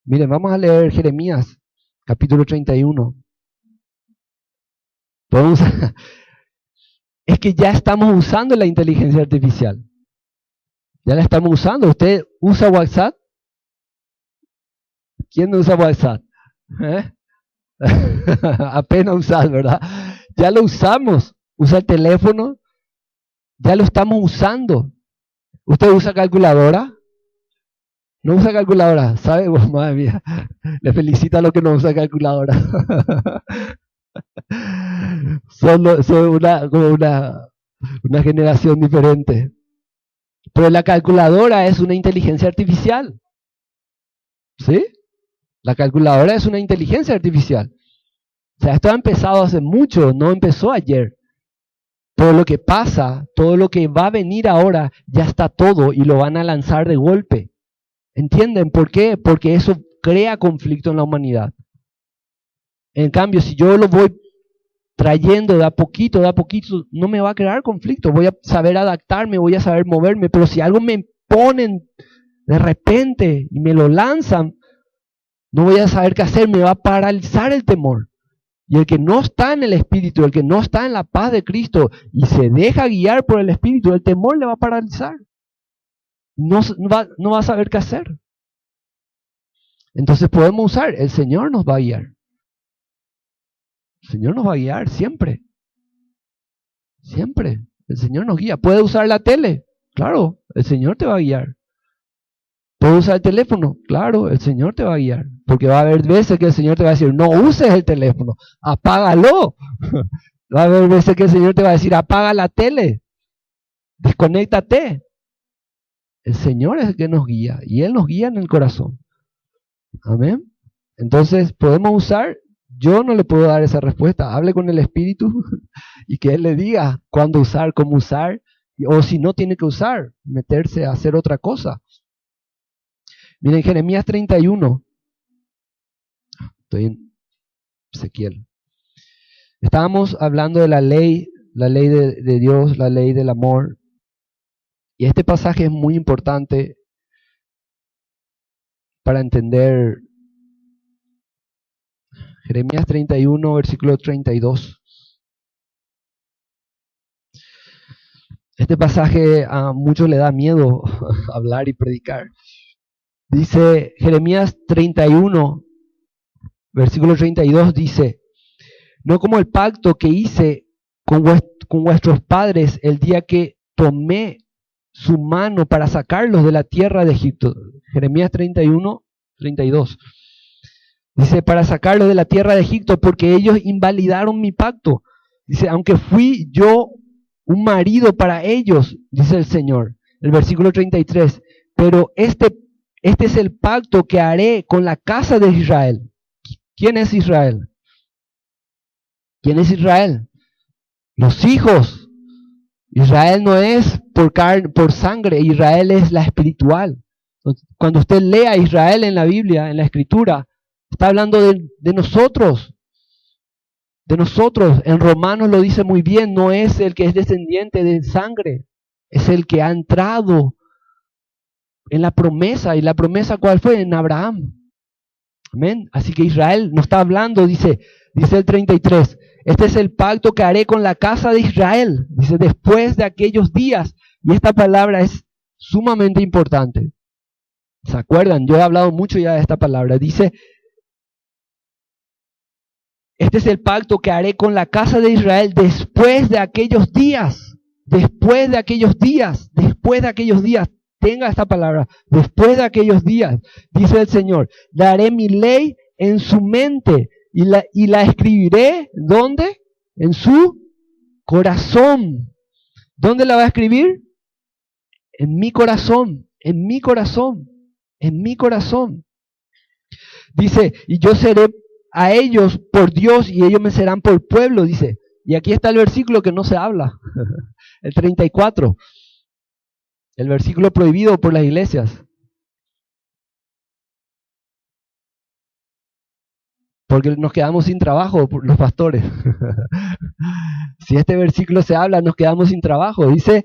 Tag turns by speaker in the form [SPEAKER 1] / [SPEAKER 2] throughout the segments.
[SPEAKER 1] Miren, vamos a leer Jeremías, capítulo 31. Podemos, es que ya estamos usando la inteligencia artificial. Ya la estamos usando. ¿Usted usa WhatsApp? ¿Quién no usa WhatsApp? ¿Eh? Apenas usar, ¿verdad? Ya lo usamos. Usa el teléfono. Ya lo estamos usando. ¿Usted usa calculadora? ¿No usa calculadora? ¿Sabe? Oh, madre mía. Le felicito a los que no usan calculadora. Son como una generación diferente. Pero la calculadora es una inteligencia artificial. ¿Sí? La calculadora es una inteligencia artificial. O sea, esto ha empezado hace mucho, no empezó ayer. Pero lo que pasa, todo lo que va a venir ahora, ya está todo y lo van a lanzar de golpe. ¿Entienden por qué? Porque eso crea conflicto en la humanidad. En cambio, si yo lo voy trayendo de a poquito, no me va a crear conflicto. Voy a saber adaptarme, voy a saber moverme. Pero si algo me ponen de repente y me lo lanzan, no voy a saber qué hacer, me va a paralizar el temor. Y el que no está en el Espíritu, el que no está en la paz de Cristo y se deja guiar por el Espíritu, el temor le va a paralizar. No va a saber qué hacer. Entonces podemos usar, el Señor nos va a guiar. El Señor nos va a guiar siempre. Siempre. El Señor nos guía. ¿Puede usar la tele? Claro, el Señor te va a guiar. ¿Puedes usar el teléfono? Claro, el Señor te va a guiar. Porque va a haber veces que el Señor te va a decir, no uses el teléfono, apágalo. Va a haber veces que el Señor te va a decir, apaga la tele, desconéctate. El Señor es el que nos guía y Él nos guía en el corazón. Amén. Entonces, podemos usar, yo no le puedo dar esa respuesta. Hable con el Espíritu y que Él le diga cuándo usar, cómo usar, o si no tiene que usar, meterse a hacer otra cosa. Miren, Jeremías 31. Estoy en Ezequiel. Estábamos hablando de la ley de Dios, la ley del amor. Y este pasaje es muy importante para entender Jeremías 31, versículo 32. Este pasaje a muchos le da miedo hablar y predicar. Dice Jeremías 31, versículo 32, dice, no como el pacto que hice con vuestros padres el día que tomé su mano para sacarlos de la tierra de Egipto. Jeremías 31, 32. Dice, para sacarlos de la tierra de Egipto, porque ellos invalidaron mi pacto. Dice, aunque fui yo un marido para ellos, dice el Señor. El versículo 33, pero este es el pacto que haré con la casa de Israel. ¿Quién es Israel? ¿Quién es Israel? Los hijos. Israel no es por sangre, Israel es la espiritual. Cuando usted lea a Israel en la Biblia, en la Escritura, está hablando de nosotros. De nosotros. En Romanos lo dice muy bien, no es el que es descendiente de sangre, es el que ha entrado en la promesa. ¿Y la promesa cuál fue? En Abraham. Amén. Así que Israel no está hablando, dice el 33, este es el pacto que haré con la casa de Israel, dice, después de aquellos días. Y esta palabra es sumamente importante. ¿Se acuerdan? Yo he hablado mucho ya de esta palabra. Dice, este es el pacto que haré con la casa de Israel después de aquellos días. Después de aquellos días. Después de aquellos días. Tenga esta palabra. Después de aquellos días, dice el Señor, daré mi ley en su mente y la escribiré, ¿dónde? En su corazón. ¿Dónde la va a escribir? En mi corazón, en mi corazón, en mi corazón. Dice, y yo seré a ellos por Dios y ellos me serán por pueblo, dice. Y aquí está el versículo que no se habla, el 34. El versículo prohibido por las iglesias. Porque nos quedamos sin trabajo, los pastores. Si este versículo se habla, nos quedamos sin trabajo. Dice,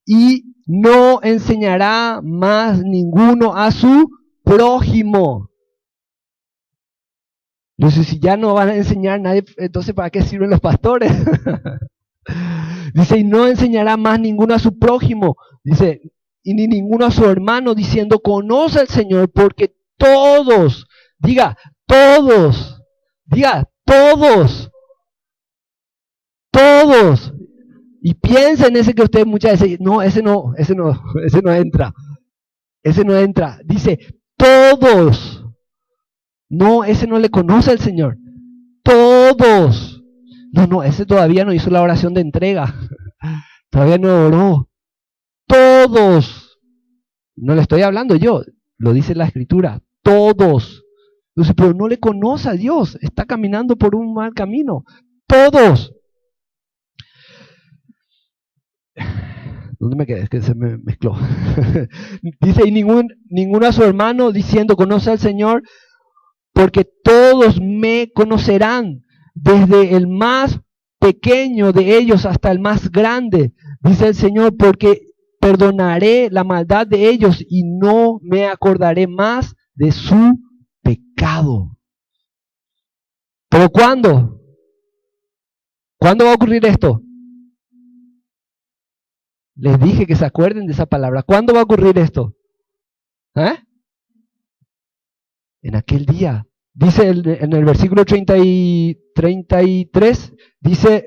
[SPEAKER 1] y no enseñará más ninguno a su prójimo. Entonces, si ya no van a enseñar nadie, entonces ¿para qué sirven los pastores? Dice, y no enseñará más ninguno a su prójimo, dice, y ni ninguno a su hermano, diciendo, conoce al Señor, porque todos, diga, todos, todos, y piensa en ese que usted muchas veces, no, ese no entra, dice, todos, no, ese no le conoce al Señor, todos, no, ese todavía no hizo la oración de entrega, todavía no oró, todos, no le estoy hablando yo, lo dice la Escritura, todos. Entonces, pero no le conoce a Dios, está caminando por un mal camino. Todos. ¿Dónde me quedé? Es que se me mezcló. Dice, y ninguno a su hermano diciendo, conoce al Señor, porque todos me conocerán, desde el más pequeño de ellos hasta el más grande, dice el Señor, porque perdonaré la maldad de ellos y no me acordaré más de su pecado. ¿Pero cuándo? ¿Cuándo va a ocurrir esto? Les dije que se acuerden de esa palabra. ¿Cuándo va a ocurrir esto? En aquel día. Dice en el versículo 33, dice,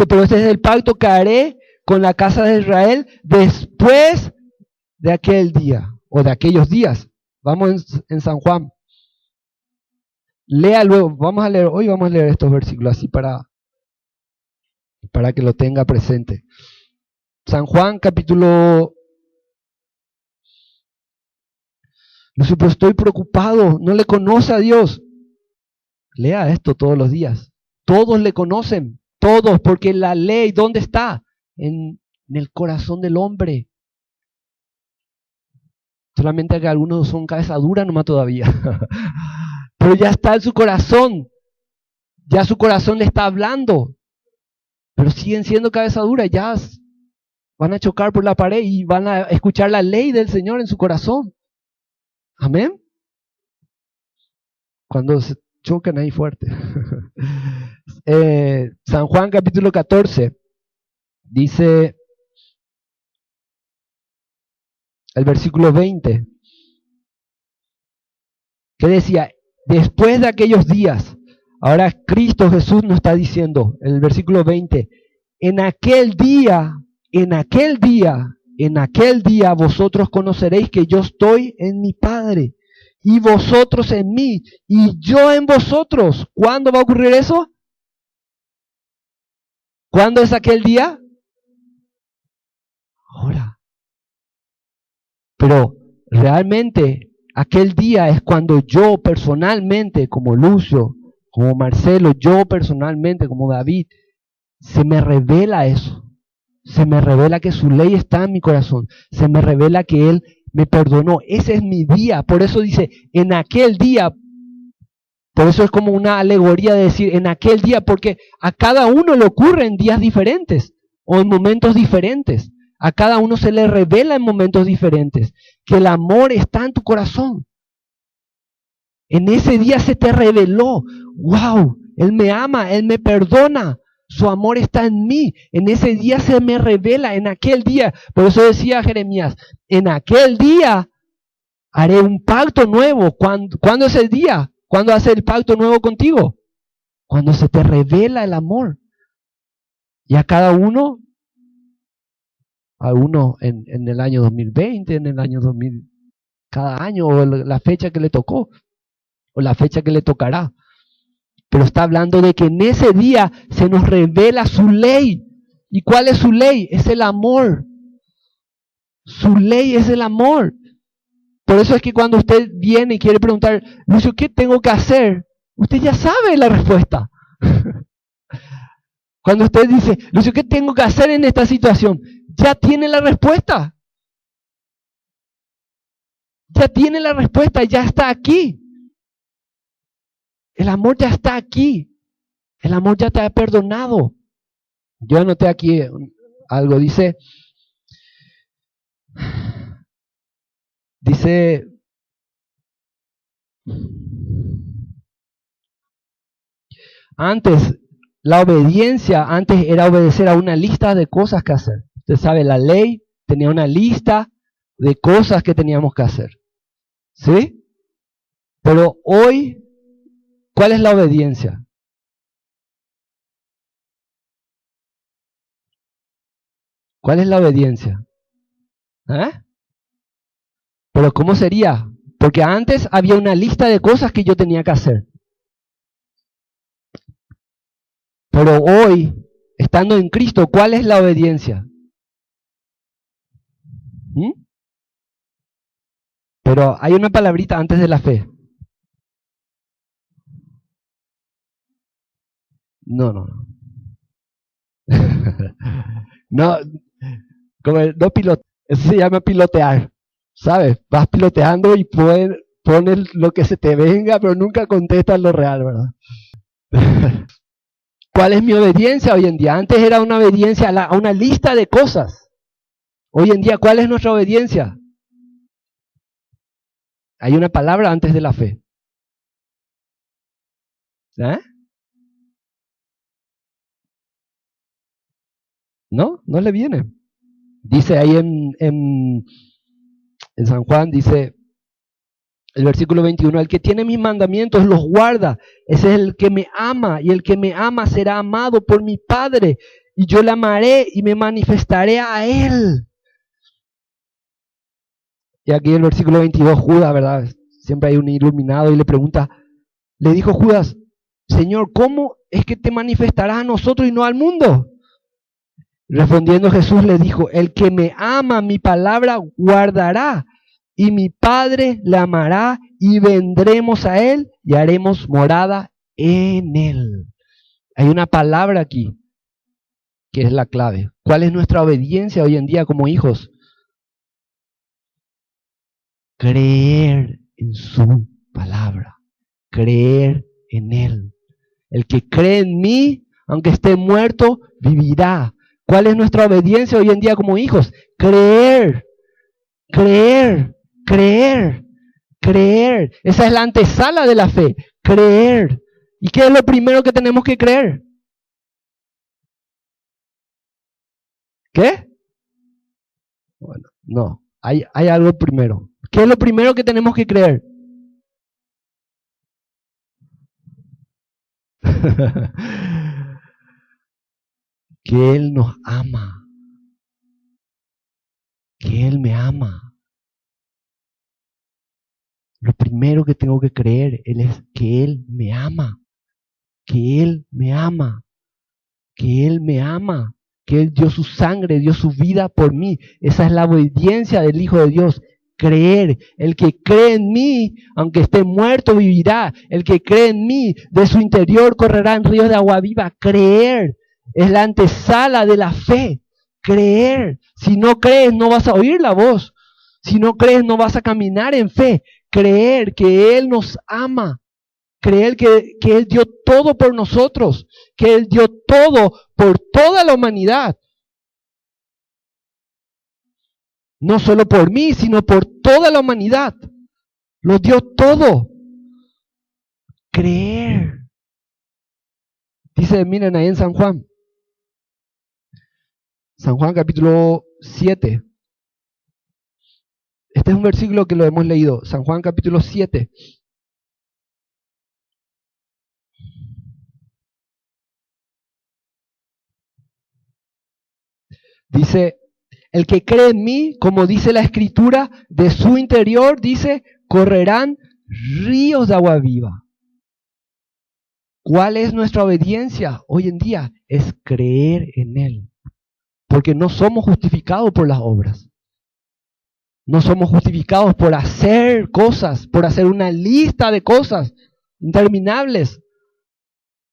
[SPEAKER 1] pero este es el pacto que haré con la casa de Israel después de aquel día, o de aquellos días. Vamos en San Juan. Lea luego, hoy vamos a leer estos versículos así para que lo tenga presente. San Juan capítulo... No sé, pero estoy preocupado, no le conoce a Dios. Lea esto todos los días. Todos le conocen, todos, porque la ley, ¿dónde está? En el corazón del hombre. Solamente que algunos son cabeza dura nomás todavía. Pero ya está en su corazón. Ya su corazón le está hablando. Pero siguen siendo cabeza dura. Ya van a chocar por la pared y van a escuchar la ley del Señor en su corazón. Amén. Cuando se chocan ahí fuerte. San Juan capítulo 14 dice el versículo 20, que decía, después de aquellos días, ahora Cristo Jesús nos está diciendo, el versículo 20, en aquel día vosotros conoceréis que yo estoy en mi Padre, y vosotros en mí, y yo en vosotros. ¿Cuándo va a ocurrir eso? ¿Cuándo es aquel día? Ahora. Pero realmente aquel día es cuando yo personalmente, como Lucio, como Marcelo, yo personalmente, como David, se me revela eso. Se me revela que su ley está en mi corazón. Se me revela que Él me perdonó. Ese es mi día. Por eso dice, en aquel día. Por eso es como una alegoría de decir, en aquel día, porque a cada uno le ocurre en días diferentes o en momentos diferentes. A cada uno se le revela en momentos diferentes que el amor está en tu corazón. En ese día se te reveló, wow, Él me ama, Él me perdona. Su amor está en mí. En ese día se me revela, en aquel día. Por eso decía Jeremías, en aquel día haré un pacto nuevo. ¿Cuándo es el día? ¿Cuándo hace el pacto nuevo contigo? Cuando se te revela el amor. Y a cada uno, en el año 2020, en el año 2000, cada año, o la fecha que le tocó, o la fecha que le tocará. Pero está hablando de que en ese día se nos revela su ley. ¿Y cuál es su ley? Es el amor. Su ley es el amor. Por eso es que cuando usted viene y quiere preguntar, Lucio, ¿qué tengo que hacer? Usted ya sabe la respuesta. Cuando usted dice, Lucio, ¿qué tengo que hacer en esta situación? Ya tiene la respuesta. Ya tiene la respuesta, ya está aquí. El amor ya está aquí. El amor ya te ha perdonado. Yo anoté aquí algo, dice, Antes, la obediencia, antes era obedecer a una lista de cosas que hacer. Usted sabe, la ley tenía una lista de cosas que teníamos que hacer. ¿Sí? Pero hoy, ¿cuál es la obediencia? ¿Cuál es la obediencia? ¿Eh? Pero ¿cómo sería? Porque antes había una lista de cosas que yo tenía que hacer. Pero hoy, estando en Cristo, ¿cuál es la obediencia? ¿Mm? Pero hay una palabrita antes de la fe. No, no. No, no eso se llama pilotear. ¿Sabes? Vas piloteando y pones lo que se te venga, pero nunca contestas lo real, ¿verdad? ¿Cuál es mi obediencia hoy en día? Antes era una obediencia a una lista de cosas. Hoy en día, ¿cuál es nuestra obediencia? Hay una palabra antes de la fe. ¿Eh? No, no le viene. Dice ahí en San Juan, dice el versículo 21, el que tiene mis mandamientos los guarda, ese es el que me ama, y el que me ama será amado por mi Padre, y yo le amaré y me manifestaré a él. Y aquí el versículo 22, Judas, ¿verdad? Siempre hay un iluminado y le pregunta, le dijo Judas, Señor, ¿cómo es que te manifestarás a nosotros y no al mundo? Respondiendo Jesús le dijo, el que me ama mi palabra guardará, y mi Padre le amará, y vendremos a él y haremos morada en él. Hay una palabra aquí que es la clave. ¿Cuál es nuestra obediencia hoy en día como hijos? Creer en su palabra, creer en él. El que cree en mí, aunque esté muerto, vivirá. ¿Cuál es nuestra obediencia hoy en día como hijos? Creer, creer, creer, creer. Esa es la antesala de la fe, creer. ¿Y qué es lo primero que tenemos que creer? ¿Qué? Bueno, no, hay algo primero. ¿Qué es lo primero que tenemos que creer? Que Él nos ama, que Él me ama. Lo primero que tengo que creer es que Él me ama, que Él me ama, que Él me ama, que Él dio su sangre, dio su vida por mí. Esa es la obediencia del Hijo de Dios. Creer, el que cree en mí, aunque esté muerto, vivirá. El que cree en mí, de su interior correrán ríos de agua viva. Creer es la antesala de la fe. Creer. Si no crees, no vas a oír la voz. Si no crees, no vas a caminar en fe. Creer que Él nos ama. Creer que Él dio todo por nosotros. Que Él dio todo por toda la humanidad. No solo por mí, sino por toda la humanidad. Lo dio todo. Creer. Dice, miren ahí en San Juan. San Juan capítulo 7. Este es un versículo que lo hemos leído. San Juan capítulo 7. Dice, el que cree en mí, como dice la Escritura, de su interior, dice, correrán ríos de agua viva. ¿Cuál es nuestra obediencia hoy en día? Es creer en Él. Porque no somos justificados por las obras. No somos justificados por hacer cosas, por hacer una lista de cosas interminables.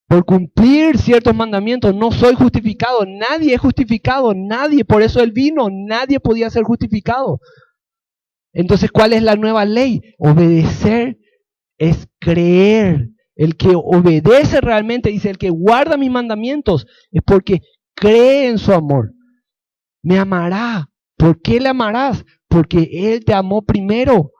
[SPEAKER 1] Por cumplir ciertos mandamientos, no soy justificado, nadie es justificado, nadie, por eso Él vino, nadie podía ser justificado. Entonces, ¿cuál es la nueva ley? Obedecer es creer. El que obedece realmente, dice, el que guarda mis mandamientos, es porque cree en su amor. Me amará. ¿Por qué le amarás? Porque Él te amó primero.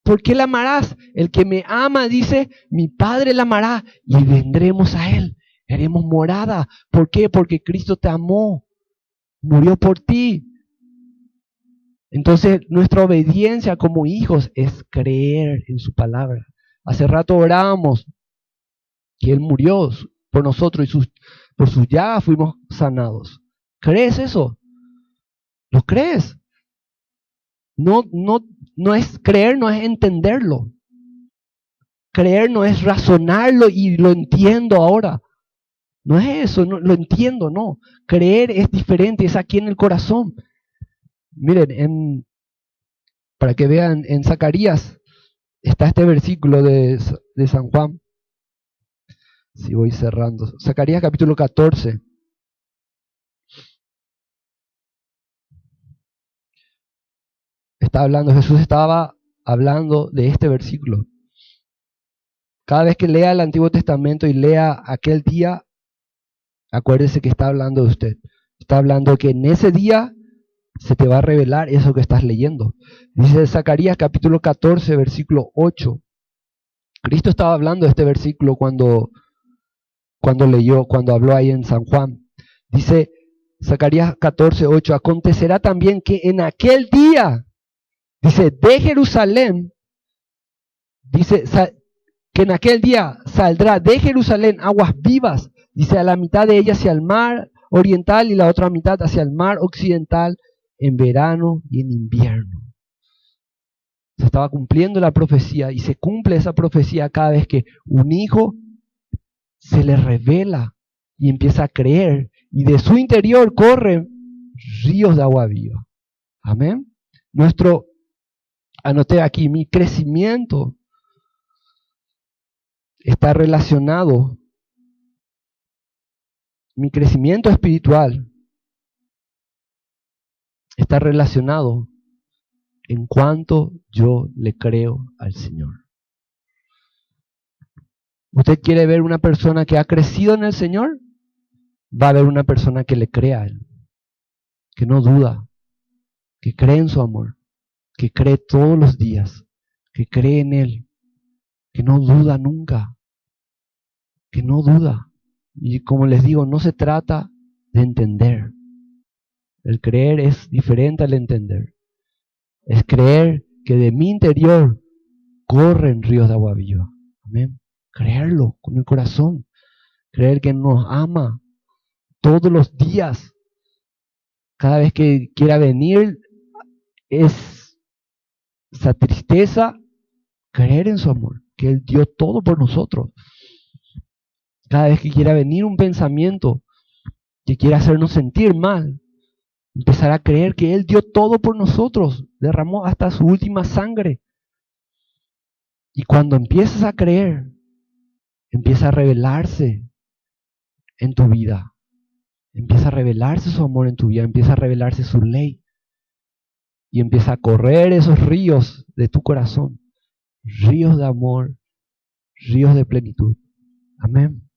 [SPEAKER 1] ¿Por qué la amarás? El que me ama, dice, mi Padre la amará y vendremos a Él. Haremos morada. ¿Por qué? Porque Cristo te amó. Murió por ti. Entonces, nuestra obediencia como hijos es creer en su palabra. Hace rato orábamos que Él murió por nosotros y por sus llagas fuimos sanados. ¿Crees eso? ¿Lo crees? No es creer, no es entenderlo. Creer no es razonarlo y lo entiendo ahora. No es eso, no, lo entiendo, no. Creer es diferente, es aquí en el corazón. Miren, para que vean, en Zacarías está este versículo de San Juan. Si voy cerrando. Zacarías capítulo 14. Jesús estaba hablando de este versículo. Cada vez que lea el Antiguo Testamento y lea aquel día, acuérdese que está hablando de usted. Está hablando que en ese día se te va a revelar eso que estás leyendo. Dice Zacarías capítulo 14, versículo 8. Cristo estaba hablando de este versículo cuando habló ahí en San Juan. Dice Zacarías 14, 8, acontecerá también que en aquel día, dice, de Jerusalén, dice que en aquel día saldrá de Jerusalén aguas vivas, dice, a la mitad de ella hacia el mar oriental y la otra mitad hacia el mar occidental, en verano y en invierno. Se estaba cumpliendo la profecía y se cumple esa profecía cada vez que un hijo se le revela y empieza a creer y de su interior corren ríos de agua viva. Amén. Anoté aquí, mi crecimiento está relacionado, mi crecimiento espiritual está relacionado en cuanto yo le creo al Señor. ¿Usted quiere ver una persona que ha crecido en el Señor? Va a ver una persona que le crea a Él, que no duda, que cree en su amor, que cree todos los días, que cree en Él, que no duda nunca, que no duda. Y como les digo, no se trata de entender. El creer es diferente al entender. Es creer que de mi interior corren ríos de agua viva. Amén. Creerlo con el corazón. Creer que nos ama todos los días. Cada vez que quiera venir es esa tristeza. Creer en su amor, que Él dio todo por nosotros. Cada vez que quiera venir un pensamiento que quiera hacernos sentir mal, empezar a creer que Él dio todo por nosotros, derramó hasta su última sangre. Y cuando empiezas a creer, empieza a revelarse en tu vida. Empieza a revelarse su amor en tu vida, empieza a revelarse su ley. Y empieza a correr esos ríos de tu corazón. Ríos de amor, ríos de plenitud. Amén.